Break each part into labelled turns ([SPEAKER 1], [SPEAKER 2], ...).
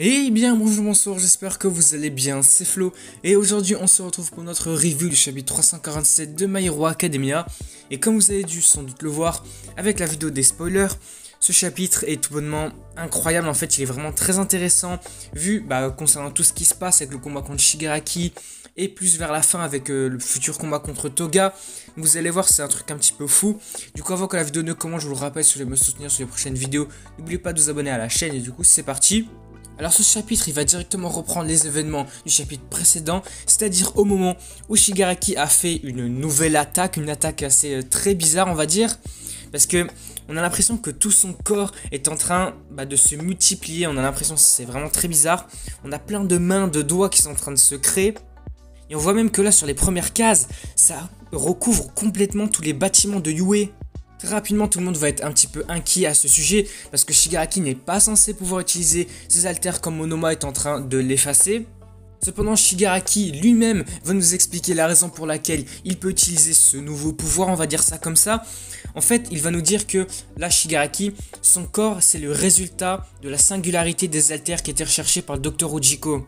[SPEAKER 1] Eh bien bonjour, bonsoir, j'espère que vous allez bien, c'est Flo, et aujourd'hui on se retrouve pour notre review du chapitre 347 de My Hero Academia, et comme vous avez dû sans doute le voir avec la vidéo des spoilers, ce chapitre est tout bonnement incroyable. En fait il est vraiment très intéressant, vu concernant tout ce qui se passe avec le combat contre Shigaraki, et plus vers la fin avec le futur combat contre Toga. Vous allez voir, c'est un truc un petit peu fou. Du coup, avant que la vidéo ne commence, je vous le rappelle, si vous voulez me soutenir sur les prochaines vidéos, n'oubliez pas de vous abonner à la chaîne, et du coup c'est parti. Alors ce chapitre, il va directement reprendre les événements du chapitre précédent, c'est-à-dire au moment où Shigaraki a fait une nouvelle attaque, une attaque assez très bizarre on va dire, parce que on a l'impression que tout son corps est en train de se multiplier, on a l'impression que c'est vraiment très bizarre, on a plein de mains, de doigts qui sont en train de se créer, et on voit même que là sur les premières cases, ça recouvre complètement tous les bâtiments de Yue. Très rapidement, tout le monde va être un petit peu inquiet à ce sujet parce que Shigaraki n'est pas censé pouvoir utiliser ses alters comme Monoma est en train de l'effacer. Cependant, Shigaraki lui-même va nous expliquer la raison pour laquelle il peut utiliser ce nouveau pouvoir, on va dire ça comme ça. En fait, il va nous dire que là, Shigaraki, son corps, c'est le résultat de la singularité des alters qui étaient recherchés par le Dr Ujiko.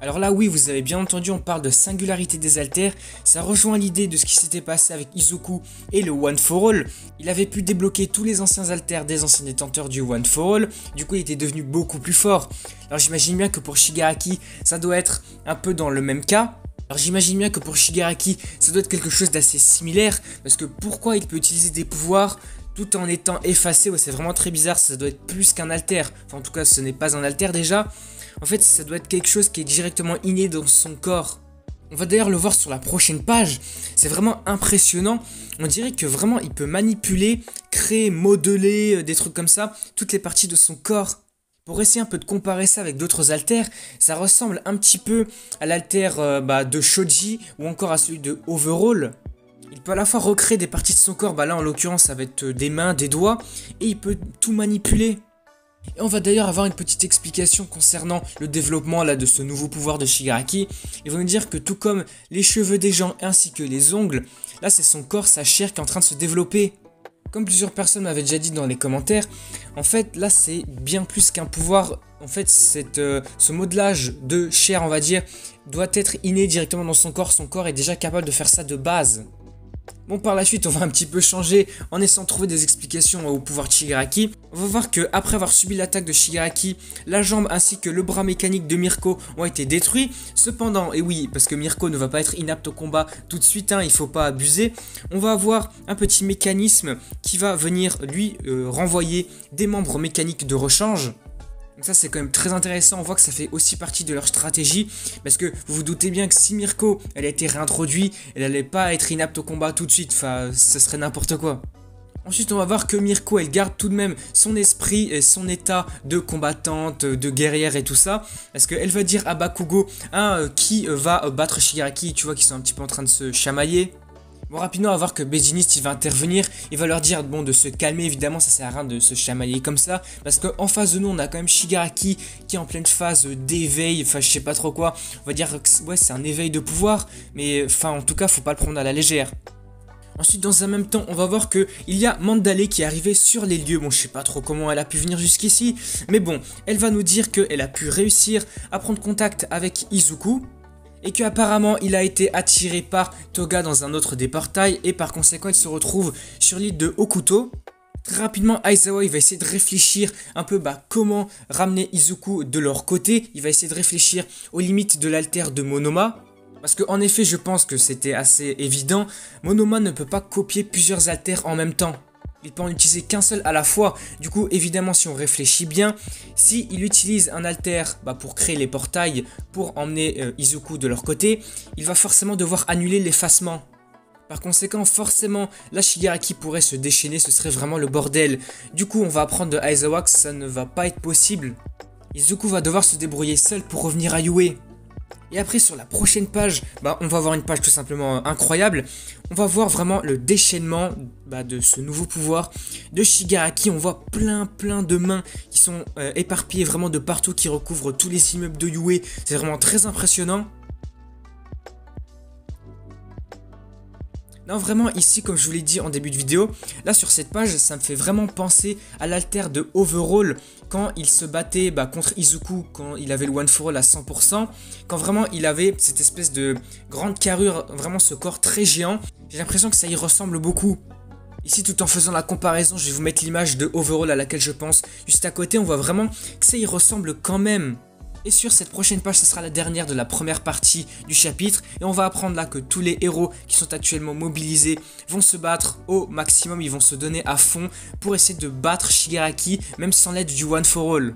[SPEAKER 1] Alors là oui, vous avez bien entendu, on parle de singularité des alters, ça rejoint l'idée de ce qui s'était passé avec Izuku et le One for All. Il avait pu débloquer tous les anciens alters des anciens détenteurs du One for All, du coup il était devenu beaucoup plus fort. Alors j'imagine bien que pour Shigaraki, ça doit être un peu dans le même cas. Alors j'imagine bien que pour Shigaraki, ça doit être quelque chose d'assez similaire, parce que pourquoi il peut utiliser des pouvoirs tout en étant effacé, ouais, c'est vraiment très bizarre, ça doit être plus qu'un alter, enfin en tout cas ce n'est pas un alter déjà. En fait, ça doit être quelque chose qui est directement inné dans son corps. On va d'ailleurs le voir sur la prochaine page. C'est vraiment impressionnant. On dirait que vraiment il peut manipuler, créer, modeler, des trucs comme ça, toutes les parties de son corps. Pour essayer un peu de comparer ça avec d'autres alters, ça ressemble un petit peu à l'alter de Shoji ou encore à celui de Overall. Il peut à la fois recréer des parties de son corps, là en l'occurrence ça va être des mains, des doigts, et il peut tout manipuler. Et on va d'ailleurs avoir une petite explication concernant le développement de ce nouveau pouvoir de Shigaraki. Ils vont nous dire que tout comme les cheveux des gens ainsi que les ongles, là c'est son corps, sa chair qui est en train de se développer. Comme plusieurs personnes m'avaient déjà dit dans les commentaires, en fait là c'est bien plus qu'un pouvoir. En fait ce modelage de chair on va dire doit être inné directement dans son corps est déjà capable de faire ça de base. Bon, par la suite, on va un petit peu changer en essayant de trouver des explications au pouvoir de Shigaraki. On va voir que après avoir subi l'attaque de Shigaraki, la jambe ainsi que le bras mécanique de Mirko ont été détruits. Cependant, et oui, parce que Mirko ne va pas être inapte au combat tout de suite, il faut pas abuser, on va avoir un petit mécanisme qui va venir lui renvoyer des membres mécaniques de rechange. Donc ça c'est quand même très intéressant, on voit que ça fait aussi partie de leur stratégie, parce que vous vous doutez bien que si Mirko elle a été réintroduite, elle n'allait pas être inapte au combat tout de suite, enfin ce serait n'importe quoi. Ensuite on va voir que Mirko elle garde tout de même son esprit et son état de combattante, de guerrière et tout ça, parce qu'elle va dire à Bakugo qui va battre Shigaraki, tu vois qu'ils sont un petit peu en train de se chamailler. Bon, rapidement, on va voir que Beijinist il va intervenir, il va leur dire de se calmer, évidemment ça sert à rien de se chamailler comme ça, parce qu'en face de nous on a quand même Shigaraki qui est en pleine phase d'éveil, enfin je sais pas trop quoi, on va dire que ouais, c'est un éveil de pouvoir, mais enfin en tout cas faut pas le prendre à la légère. Ensuite dans un même temps on va voir que il y a Mandalay qui est arrivée sur les lieux, bon je sais pas trop comment elle a pu venir jusqu'ici, mais bon, elle va nous dire qu'elle a pu réussir à prendre contact avec Izuku, et qu'apparemment il a été attiré par Toga dans un autre des portails et par conséquent il se retrouve sur l'île de Hokuto. Très rapidement Aizawa il va essayer de réfléchir un peu comment ramener Izuku de leur côté, il va essayer de réfléchir aux limites de l'alter de Monoma. Parce qu'en effet je pense que c'était assez évident, Monoma ne peut pas copier plusieurs alters en même temps. Il peut en utiliser qu'un seul à la fois. Du coup, évidemment, si on réfléchit bien, si il utilise un alter pour créer les portails, pour emmener Izuku de leur côté, il va forcément devoir annuler l'effacement. Par conséquent, forcément, la Shigaraki pourrait se déchaîner, ce serait vraiment le bordel. Du coup, on va apprendre de Aizawa que ça ne va pas être possible. Izuku va devoir se débrouiller seul pour revenir à Yue. Et après sur la prochaine page, on va voir une page tout simplement incroyable. On va voir vraiment le déchaînement de ce nouveau pouvoir de Shigaraki. On voit plein de mains qui sont éparpillées vraiment de partout, qui recouvrent tous les immeubles de Yue. C'est vraiment très impressionnant. Non, vraiment, ici, comme je vous l'ai dit en début de vidéo, là, sur cette page, ça me fait vraiment penser à l'alter de Overall, quand il se battait contre Izuku, quand il avait le One for All à 100%, quand vraiment il avait cette espèce de grande carrure, vraiment ce corps très géant. J'ai l'impression que ça y ressemble beaucoup. Ici, tout en faisant la comparaison, je vais vous mettre l'image de Overall à laquelle je pense. Juste à côté, on voit vraiment que ça y ressemble quand même. Et sur cette prochaine page, ce sera la dernière de la première partie du chapitre. Et on va apprendre là que tous les héros qui sont actuellement mobilisés vont se battre au maximum. Ils vont se donner à fond pour essayer de battre Shigaraki, même sans l'aide du One for All.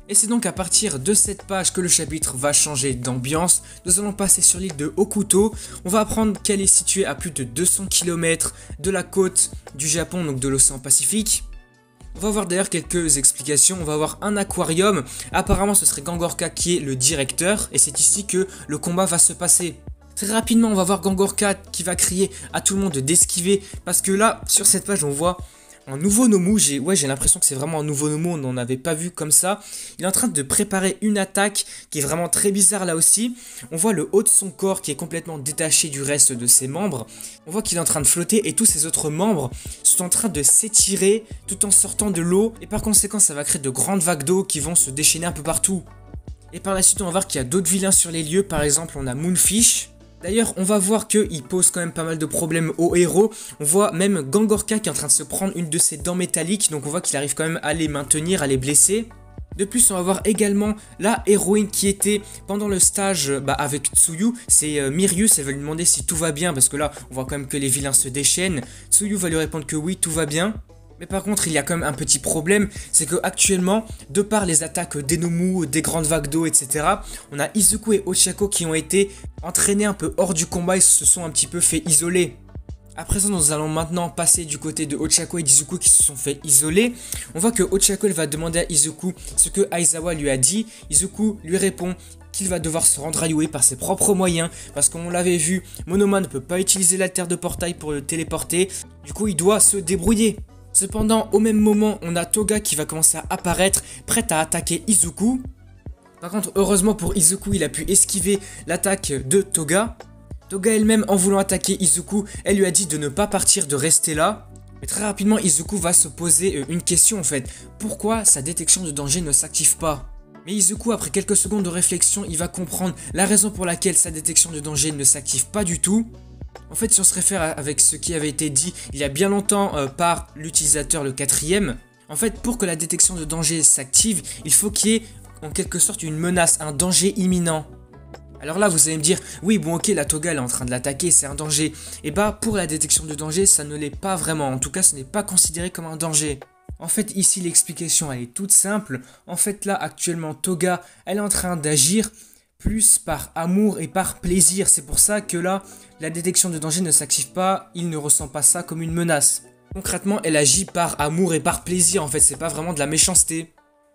[SPEAKER 1] Et c'est donc à partir de cette page que le chapitre va changer d'ambiance. Nous allons passer sur l'île de Hokuto. On va apprendre qu'elle est située à plus de 200 km de la côte du Japon, donc de l'océan Pacifique. On va voir d'ailleurs quelques explications, on va avoir un aquarium, apparemment ce serait Gangorka qui est le directeur, et c'est ici que le combat va se passer. Très rapidement on va voir Gangorka qui va crier à tout le monde d'esquiver, parce que là, sur cette page on voit un nouveau Nomu, j'ai l'impression que c'est vraiment un nouveau Nomu, on n'en avait pas vu comme ça. Il est en train de préparer une attaque qui est vraiment très bizarre là aussi. On voit le haut de son corps qui est complètement détaché du reste de ses membres. On voit qu'il est en train de flotter et tous ses autres membres sont en train de s'étirer tout en sortant de l'eau. Et par conséquent ça va créer de grandes vagues d'eau qui vont se déchaîner un peu partout. Et par la suite on va voir qu'il y a d'autres vilains sur les lieux, par exemple on a Moonfish. D'ailleurs, on va voir qu'il pose quand même pas mal de problèmes aux héros. On voit même Gangorka qui est en train de se prendre une de ses dents métalliques. Donc on voit qu'il arrive quand même à les maintenir, à les blesser. De plus, on va voir également la héroïne qui était pendant le stage avec Tsuyu. C'est Mirius, elle va lui demander si tout va bien. Parce que là, on voit quand même que les vilains se déchaînent. Tsuyu va lui répondre que oui, tout va bien. Mais par contre, il y a quand même un petit problème, c'est que actuellement, de par les attaques des Nomu, des grandes vagues d'eau, etc., on a Izuku et Ochako qui ont été entraînés un peu hors du combat et se sont un petit peu fait isoler. À présent, nous allons maintenant passer du côté de Ochako et d'Izuku qui se sont fait isoler. On voit que Ochako elle va demander à Izuku ce que Aizawa lui a dit. Izuku lui répond qu'il va devoir se rendre à Yue par ses propres moyens, parce qu'on l'avait vu, Monoma ne peut pas utiliser la terre de portail pour le téléporter, du coup il doit se débrouiller. Cependant, au même moment, on a Toga qui va commencer à apparaître, prête à attaquer Izuku. Par contre, heureusement pour Izuku, il a pu esquiver l'attaque de Toga. Toga elle-même, en voulant attaquer Izuku, elle lui a dit de ne pas partir, de rester là. Mais très rapidement, Izuku va se poser une question en fait. Pourquoi sa détection de danger ne s'active pas ? Mais Izuku, après quelques secondes de réflexion, il va comprendre la raison pour laquelle sa détection de danger ne s'active pas du tout. En fait, si on se réfère avec ce qui avait été dit il y a bien longtemps par l'utilisateur le 4ème, en fait, pour que la détection de danger s'active, il faut qu'il y ait en quelque sorte une menace, un danger imminent. Alors là, vous allez me dire, oui, bon ok, la Toga elle est en train de l'attaquer, c'est un danger. Et bah, pour la détection de danger, ça ne l'est pas vraiment. En tout cas, ce n'est pas considéré comme un danger. En fait, ici, l'explication, elle est toute simple. En fait, là, actuellement, Toga, elle est en train d'agir plus par amour et par plaisir. C'est pour ça que là, la détection de danger ne s'active pas, il ne ressent pas ça comme une menace. Concrètement, elle agit par amour et par plaisir, en fait, c'est pas vraiment de la méchanceté.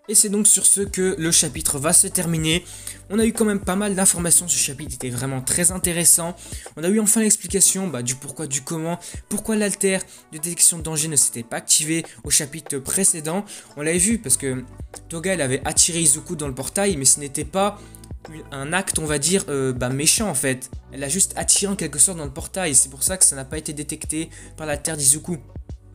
[SPEAKER 1] Et c'est donc sur ce que le chapitre va se terminer. On a eu quand même pas mal d'informations, ce chapitre était vraiment très intéressant. On a eu enfin l'explication du pourquoi, du comment, pourquoi l'alter de détection de danger ne s'était pas activé au chapitre précédent. On l'avait vu parce que Toga elle avait attiré Izuku dans le portail, mais ce n'était pas un acte on va dire méchant en fait. Elle a juste attiré en quelque sorte dans le portail, c'est pour ça que ça n'a pas été détecté par la terre d'Izuku.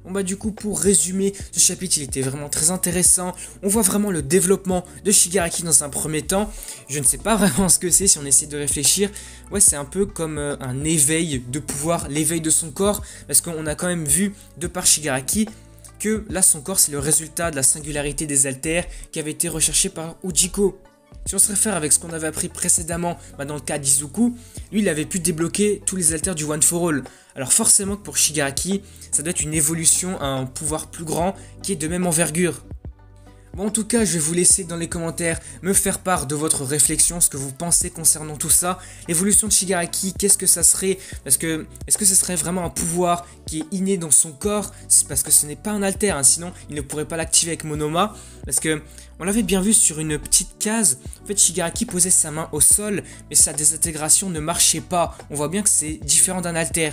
[SPEAKER 1] Bon du coup pour résumer ce chapitre il était vraiment très intéressant. On voit vraiment le développement de Shigaraki dans un premier temps. Je ne sais pas vraiment ce que c'est si on essaie de réfléchir. Ouais c'est un peu comme un éveil de pouvoir, l'éveil de son corps. Parce qu'on a quand même vu de par Shigaraki que là son corps c'est le résultat de la singularité des alters qui avait été recherché par Ujiko. Si on se réfère avec ce qu'on avait appris précédemment dans le cas d'Izuku, lui il avait pu débloquer tous les alters du One for All. Alors forcément que pour Shigaraki, ça doit être une évolution à un pouvoir plus grand qui est de même envergure. Bon en tout cas je vais vous laisser dans les commentaires me faire part de votre réflexion, ce que vous pensez concernant tout ça. L'évolution de Shigaraki, qu'est-ce que ça serait? Parce que est-ce que ce serait vraiment un pouvoir qui est inné dans son corps? Parce que ce n'est pas un alter, sinon il ne pourrait pas l'activer avec Monoma. Parce que on l'avait bien vu sur une petite case, en fait Shigaraki posait sa main au sol, mais sa désintégration ne marchait pas. On voit bien que c'est différent d'un alter.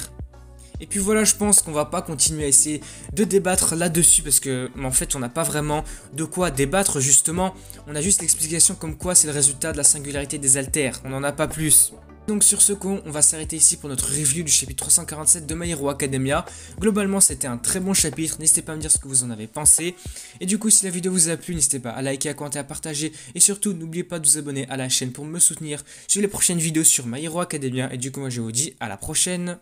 [SPEAKER 1] Et puis voilà, je pense qu'on va pas continuer à essayer de débattre là-dessus parce que en fait on n'a pas vraiment de quoi débattre justement. On a juste l'explication comme quoi c'est le résultat de la singularité des alters, on n'en a pas plus. Donc sur ce coup, on va s'arrêter ici pour notre review du chapitre 347 de My Hero Academia. Globalement, c'était un très bon chapitre, n'hésitez pas à me dire ce que vous en avez pensé. Et du coup, si la vidéo vous a plu, n'hésitez pas à liker, à commenter, à partager. Et surtout, n'oubliez pas de vous abonner à la chaîne pour me soutenir sur les prochaines vidéos sur My Hero Academia. Et du coup, moi je vous dis à la prochaine.